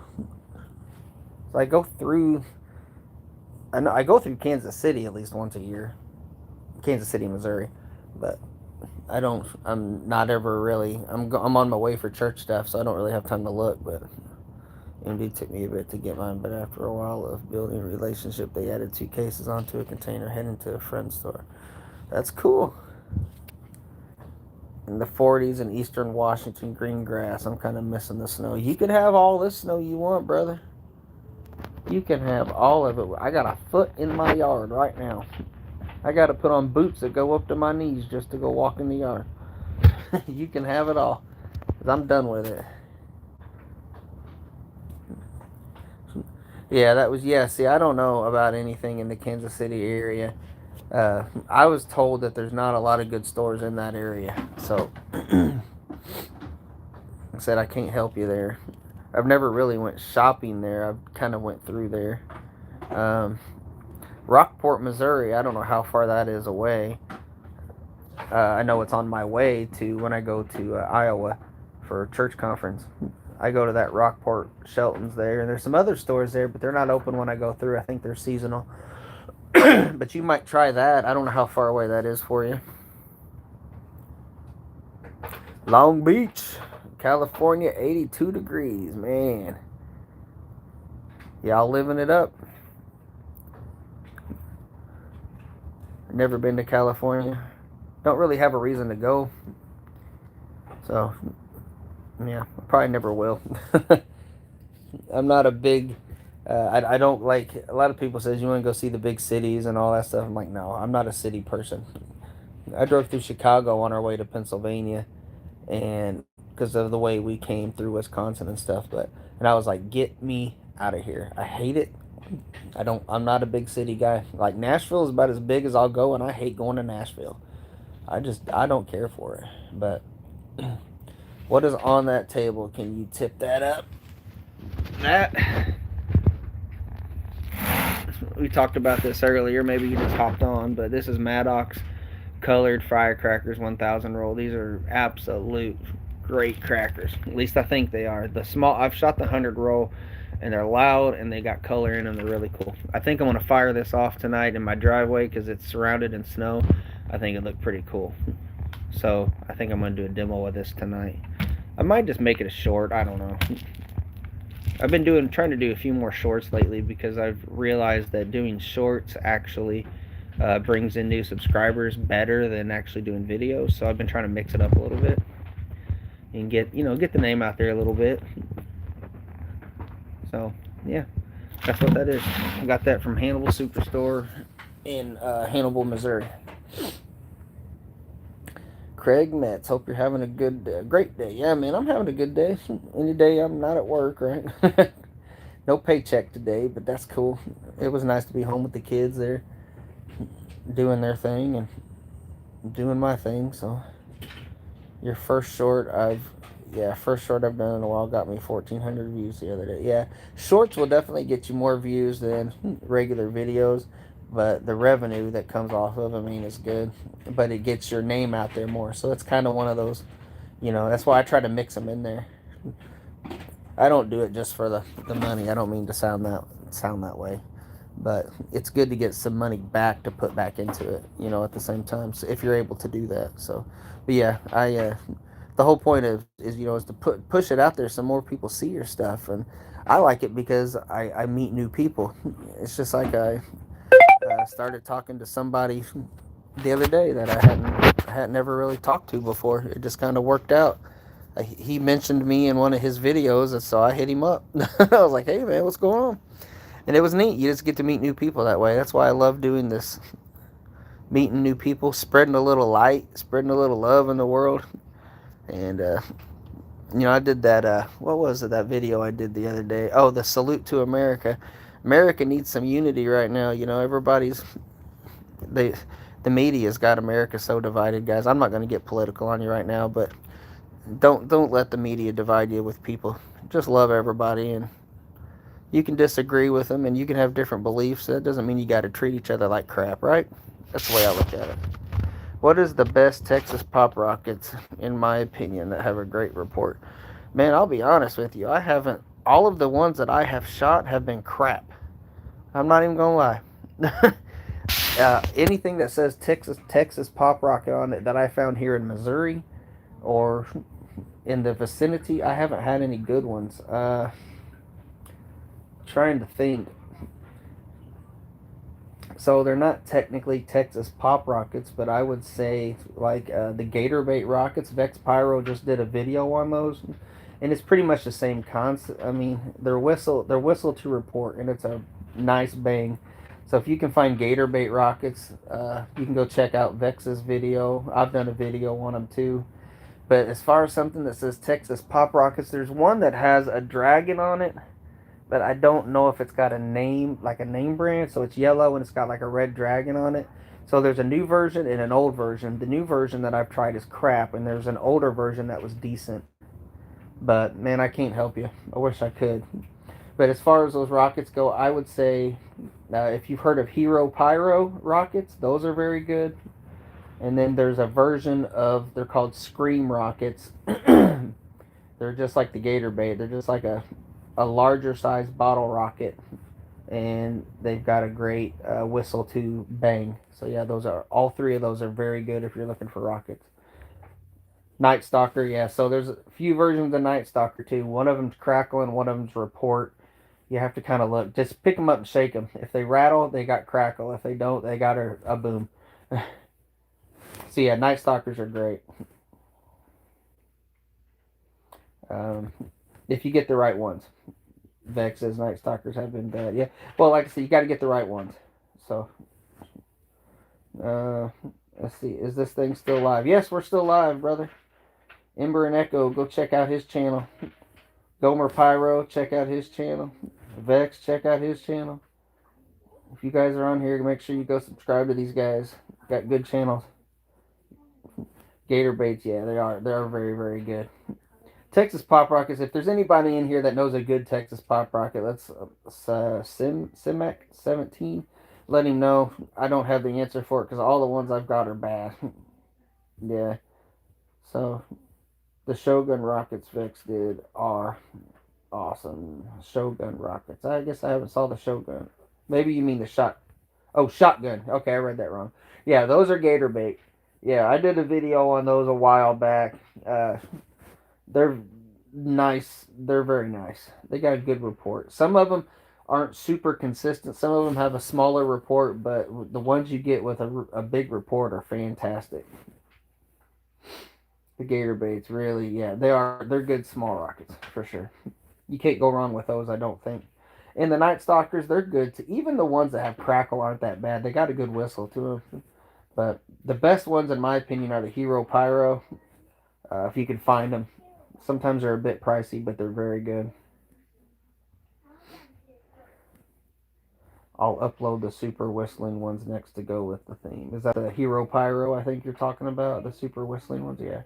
So I go through Kansas City at least once a year. Kansas City, Missouri. But I'm not ever really, I'm on my way for church stuff, so I don't really have time to look, but MD took me a bit to get mine, but after a while of building a relationship, they added 2 cases onto a container heading to a friend's store. That's cool. In the 40s in eastern Washington, green grass. I'm kind of missing the snow. You can have all this snow you want, brother. You can have all of it. I got a foot in my yard right now. I got to put on boots that go up to my knees just to go walk in the yard. You can have it all, because I'm done with it. Yeah, that was, yeah, see, I don't know about anything in the Kansas City area. I was told that there's not a lot of good stores in that area, so I said I can't help you there. I've never really went shopping there. I've kind of went through there. Rockport, Missouri, I don't know how far that is away. I know it's on my way to when I go to Iowa for a church conference. I go to that Rockport Shelton's there, and there's some other stores there, but they're not open when I go through. I think they're seasonal. But you might try that. I don't know how far away that is for you. Long Beach, California, 82 degrees, man. Y'all living it up. Never been to California. Don't really have a reason to go. So, yeah, I probably never will. I'm not a big, I don't like, a lot of people says you want to go see the big cities and all that stuff. I'm like, no, I'm not a city person. I drove through Chicago on our way to Pennsylvania, and because of the way we came through Wisconsin and stuff, and I was like, get me out of here. I hate it. I'm not a big city guy. Like, Nashville is about as big as I'll go, and I hate going to Nashville. I don't care for it. But what is on that table? Can you tip that up? That, we talked about this earlier. Maybe you just hopped on, but this is Maddox colored firecrackers 1000 roll. These are absolute great crackers. At least I think they are. I've shot the 100 roll, and they're loud, and they got color in them. They're really cool. I think I'm going to fire this off tonight in my driveway because it's surrounded in snow. I think it looked pretty cool. So I think I'm going to do a demo of this tonight. I might just make it a short. I don't know. I've been trying to do a few more shorts lately because I've realized that doing shorts actually brings in new subscribers better than actually doing videos. So I've been trying to mix it up a little bit and get the name out there a little bit. So yeah, that's what that is. I got that from Hannibal Superstore in Hannibal, Missouri. Craig Metz, hope you're having a great day. Yeah, man, I'm having a good day. Any day I'm not at work, right? No paycheck today, but that's cool. It was nice to be home with the kids there, doing their thing and doing my thing. So your first short I've done in a while got me 1,400 views the other day. Yeah, shorts will definitely get you more views than regular videos, but the revenue that comes off of, I mean, is good. But it gets your name out there more. So it's kind of one of those, that's why I try to mix them in there. I don't do it just for the money. I don't mean to sound that way. But it's good to get some money back to put back into it, at the same time. So if you're able to do that. So, but yeah, the whole point is to push it out there so more people see your stuff. And I like it because I meet new people. It's just like I started talking to somebody the other day that I hadn't ever really talked to before. It just kind of worked out. He mentioned me in one of his videos, and so I hit him up. I was like, hey man, what's going on? And it was neat. You just get to meet new people that way. That's why I love doing this. Meeting new people, spreading a little light, spreading a little love in the world. And I did that, what was it, that video I did the other day? Oh, the salute to America. America needs some unity right now. The media's got America so divided, guys. I'm not going to get political on you right now, but don't let the media divide you with people. Just love everybody, and you can disagree with them, and you can have different beliefs. That doesn't mean you got to treat each other like crap, right? That's the way I look at it. What is the best Texas pop rockets, in my opinion, that have a great report? Man, I'll be honest with you. All of the ones that I have shot have been crap. I'm not even going to lie. Anything that says Texas Pop Rocket on it that I found here in Missouri or in the vicinity, I haven't had any good ones. Trying to think. So they're not technically Texas Pop Rockets, but I would say like the Gator Bait Rockets. Vex Pyro just did a video on those, and it's pretty much the same concept. I mean, they're whistle to report, and it's a nice bang. So if you can find Gator Bait Rockets, you can go check out Vex's video. I've done a video on them too. But as far as something that says Texas Pop Rockets, there's one that has a dragon on it, but I don't know if it's got a name, like a name brand. So it's yellow and it's got like a red dragon on it. So there's a new version and an old version. The new version that I've tried is crap, and there's an older version that was decent. But man, I can't help you. I wish I could. But as far as those rockets go, I would say if you've heard of Hero Pyro rockets, those are very good. And then there's a version of, they're called Scream rockets. They're just like the Gator Bait. They're just like a larger size bottle rocket, and they've got a great whistle to bang. So yeah, those are all three of those are very good if you're looking for rockets. Night Stalker, yeah. So there's a few versions of Night Stalker too. One of them's Crackle and one of them's Report. You have to kind of look. Just pick them up and shake them. If they rattle, they got Crackle. If they don't, they got a boom. So yeah, Night Stalkers are great. Um, if you get the right ones. Vex says Night Stalkers have been bad. Yeah. Well, like I said, you got to get the right ones. So, uh, let's see. Is this thing still live? Yes, we're still live, brother. Ember and Echo, go check out his channel. Gomer Pyro, check out his channel. Vex, check out his channel. If you guys are on here, make sure you go subscribe to these guys. Got good channels. Gator Baits, yeah, they are. They are very, very good. Texas Pop Rockets. If there's anybody in here that knows a good Texas Pop Rocket, let's Simac 17. Let him know. I don't have the answer for it because all the ones I've got are bad. Yeah. So the Shogun Rockets Vex did are awesome. Shogun Rockets. I guess I haven't saw the Shogun. Maybe you mean the shot. Oh, shotgun. Okay, I read that wrong. Yeah, those are Gator Bait. Yeah, I did a video on those a while back. They're nice. They're very nice. They got a good report. Some of them aren't super consistent. Some of them have a smaller report, but the ones you get with a big report are fantastic. The Gator Baits, really, yeah, they are. They're good small rockets for sure. You can't go wrong with those, I don't think. And the Night Stalkers, they're good too. Even the ones that have crackle aren't that bad. They got a good whistle to them. But the best ones, in my opinion, are the Hero Pyro. If you can find them, sometimes they're a bit pricey, but they're very good. I'll upload the super whistling ones next to go with the theme. Is that the Hero Pyro I think you're talking about? The super whistling ones? Yeah.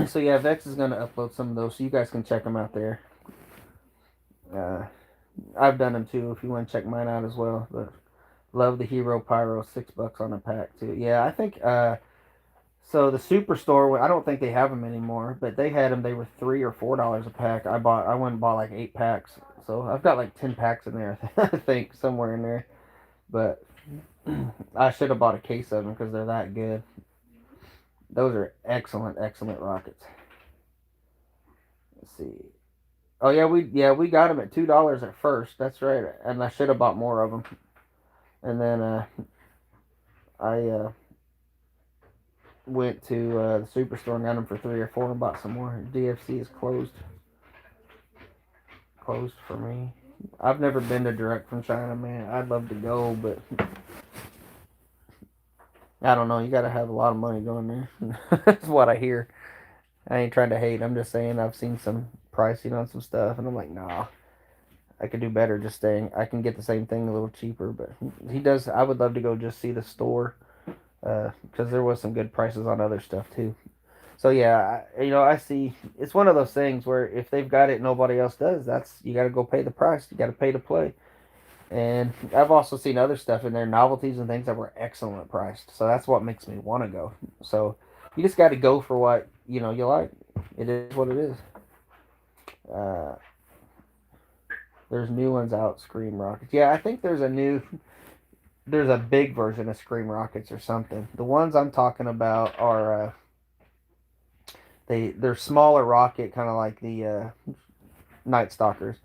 So yeah, Vex is going to upload some of those so you guys can check them out there. I've done them too if you want to check mine out as well. But love the Hero Pyro, $6 on a pack too. Yeah, I think so the Superstore, I don't think they have them anymore, but they had them. They were $3 or $4 a pack. I went and bought like 8 packs, so I've got like 10 packs in there. I think somewhere in there, but I should have bought a case of them because they're that good. Those are excellent, excellent rockets. Let's see. Oh yeah, we got them at $2 at first. That's right, and I should have bought more of them. And then I went to the superstore and got them for 3 or 4 and bought some more. DFC is closed for me. I've never been to direct from China, man. I'd love to go, but I don't know. You got to have a lot of money going there. That's what I hear. I ain't trying to hate. I'm just saying I've seen some pricing on some stuff, and I'm like, nah. I could do better just staying. I can get the same thing a little cheaper, but he does. I would love to go just see the store because there was some good prices on other stuff too. So yeah, I see. It's one of those things where if they've got it, nobody else does. That's you got to go pay the price. You got to pay to play. And I've also seen other stuff in there, novelties and things that were excellent priced. So that's what makes me want to go. So you just got to go for what you like. It is what it is. Uh, there's new ones out, Scream Rockets. Yeah, I think there's a new there's a big version of Scream Rockets or something. The ones I'm talking about are they're smaller rocket, kind of like the Night Stalkers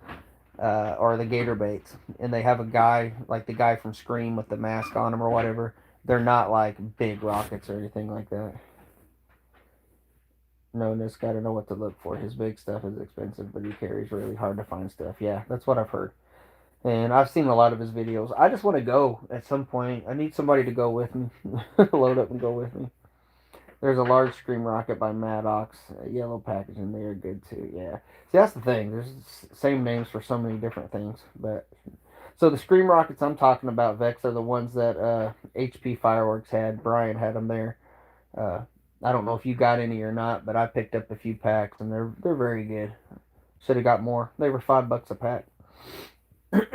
or the Gator Baits, and they have a guy like the guy from Scream with the mask on him or whatever. They're not like big rockets or anything like that. No, just got to know what to look for. His big stuff is expensive, but he carries really hard to find stuff. Yeah, that's what I've heard. And I've seen a lot of his videos. I just want to go at some point. I need somebody to go with me, load up and go with me. There's a large Scream Rocket by Maddox, yellow packaging. They are good too. Yeah. See, that's the thing. There's same names for so many different things. But so the Scream Rockets I'm talking about, Vex, are the ones that HP Fireworks had. Brian had them there. Uh, I don't know if you got any or not, but I picked up a few packs and they're very good. Should have got more. They were $5 a pack. If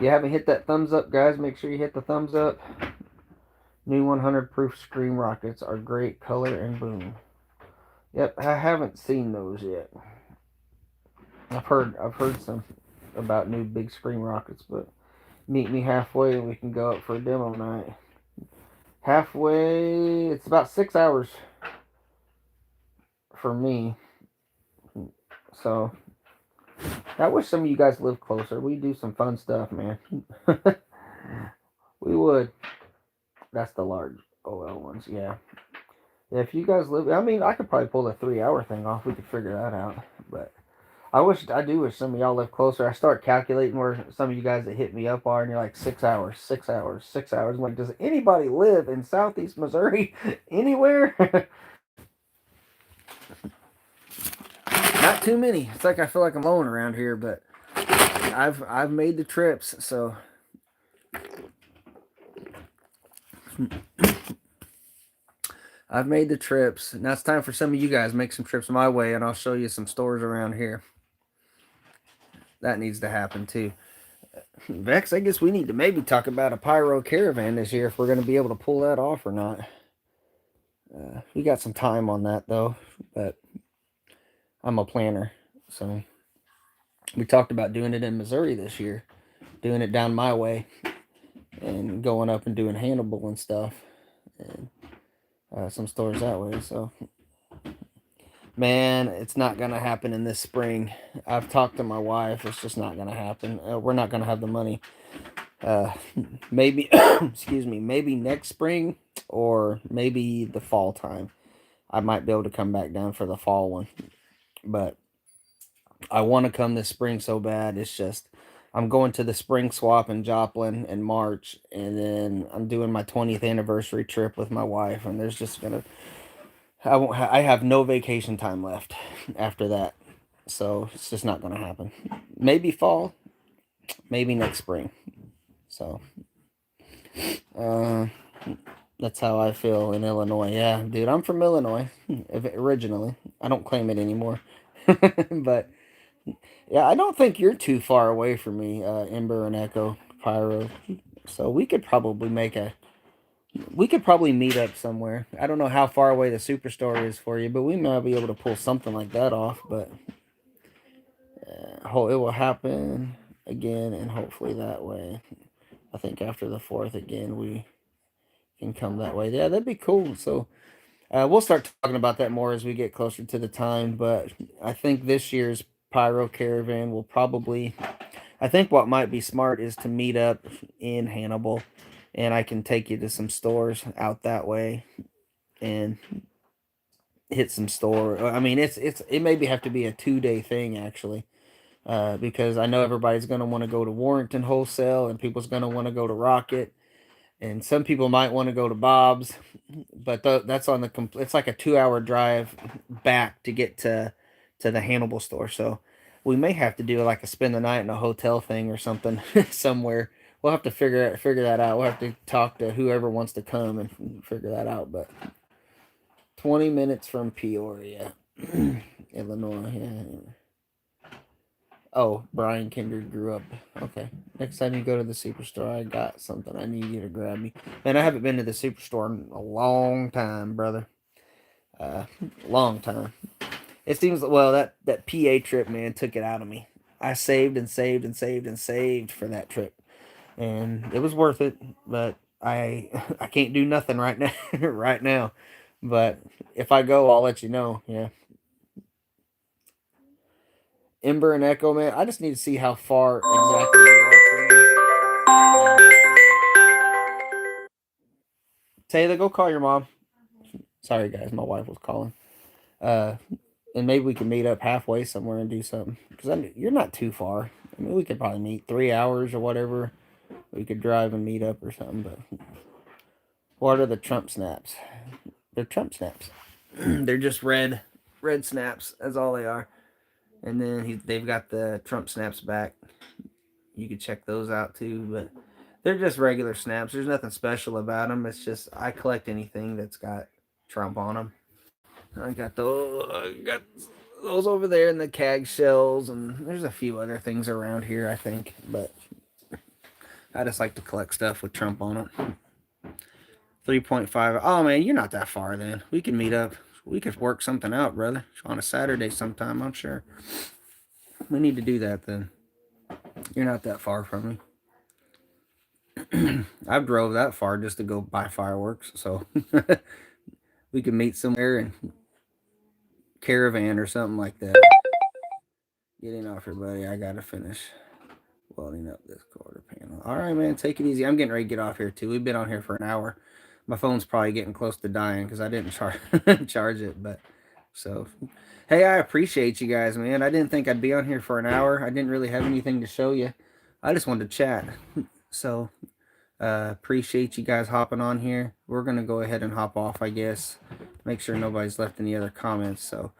you haven't hit that thumbs up, guys, make sure you hit the thumbs up. New 100 proof Scream Rockets are great color and boom. Yep, I haven't seen those yet. I've heard some about new big Scream Rockets, but meet me halfway and we can go up for a demo night. Halfway, it's about 6 hours for me. So I wish some of you guys lived closer. We do some fun stuff, man. We would. That's the large OL ones, yeah. If you guys live, I mean, I could probably pull the 3 hour thing off. We could figure that out. But I do wish some of y'all live closer. I start calculating where some of you guys that hit me up are, and you're like 6 hours, 6 hours, 6 hours. I'm like, does anybody live in Southeast Missouri anywhere? Not too many. It's like I feel like I'm alone around here, but I've made the trips, so I've made the trips. Now it's time for some of you guys to make some trips my way, and I'll show you some stores around here. That needs to happen too. Vex, I guess we need to maybe talk about a pyro caravan this year if we're going to be able to pull that off or not. We got some time on that though, but I'm a planner, so we talked about doing it in Missouri this year, doing it down my way, and going up and doing Hannibal and stuff, and some stores that way. So, man, it's not gonna happen in this spring. I've talked to my wife; it's just not gonna happen. We're not gonna have the money. Maybe, excuse me, maybe next spring or maybe the fall time. I might be able to come back down for the fall one, but I want to come this spring so bad. It's just I'm going to the spring swap in Joplin in March, and then I'm doing my 20th anniversary trip with my wife, and there's just gonna I have no vacation time left after that, so it's just not gonna happen. Maybe fall, maybe next spring. So uh, that's how I feel in Illinois. Yeah, dude, I'm from Illinois originally. I don't claim it anymore, but yeah, I don't think you're too far away from me, Ember and Echo Pyro. So we could probably meet up somewhere. I don't know how far away the superstore is for you, but we might be able to pull something like that off. But it will happen again, and hopefully that way. I think after the 4th again, we can come that way. Yeah, that'd be cool. So we'll start talking about that more as we get closer to the time. But I think this year's Pyro Caravan will probably. I think what might be smart is to meet up in Hannibal, and I can take you to some stores out that way, and hit some store. I mean, it maybe have to be a 2 day thing actually, because I know everybody's gonna want to go to Warrington Wholesale, and people's gonna want to go to Rocket, and some people might want to go to Bob's, but that's on the it's like a 2 hour drive back to get to the Hannibal store. So we may have to do like a spend the night in a hotel thing or something somewhere. We'll have to figure that out. We'll have to talk to whoever wants to come and figure that out. But 20 minutes from Peoria, Illinois. Yeah. Oh, Brian Kindred grew up. Okay. Next time you go to the superstore, I got something I need you to grab me. Man, I haven't been to the superstore in a long time, brother. Long time. It seems well that PA trip, man, took it out of me. I saved and saved and saved and saved for that trip, and it was worth it. But I I can't do nothing right now right now. But if I go, I'll let you know. Yeah, Ember and Echo, man. I just need to see how far exactly you are from me. Taylor, go call your mom. Sorry, guys, my wife was calling. Uh, and maybe we can meet up halfway somewhere and do something. Because you're not too far. I mean, we could probably meet 3 hours or whatever. We could drive and meet up or something. But what are the Trump snaps? They're Trump snaps. They're just red snaps. That's all they are. And then they've got the Trump snaps back. You could check those out too. But they're just regular snaps. There's nothing special about them. It's just I collect anything that's got Trump on them. I got those over there in the CAG shells, and there's a few other things around here, I think. But I just like to collect stuff with Trump on it. 3.5. Oh man, you're not that far then. We can meet up. We could work something out, brother. On a Saturday sometime, I'm sure. We need to do that then. You're not that far from me. I've drove that far just to go buy fireworks, so we can meet somewhere and caravan or something like that. Getting off here, buddy. I gotta finish welding up this quarter panel. All right, man. Take it easy. I'm getting ready to get off here too. We've been on here for an hour. My phone's probably getting close to dying because I didn't charge it. But so, hey, I appreciate you guys, man. I didn't think I'd be on here for an hour. I didn't really have anything to show you. I just wanted to chat. So, appreciate you guys hopping on here. We're gonna go ahead and hop off, I guess. Make sure nobody's left any other comments. So.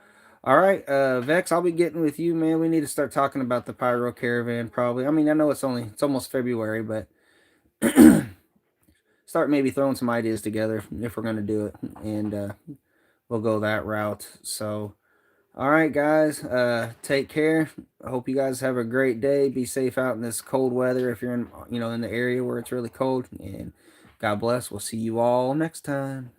All right, Vex, I'll be getting with you, man. We need to start talking about the Pyro Caravan probably. I mean, I know it's almost February, but start maybe throwing some ideas together if we're going to do it, and we'll go that route. So, all right, guys, take care. I hope you guys have a great day. Be safe out in this cold weather if you're in the area where it's really cold, and God bless. We'll see you all next time.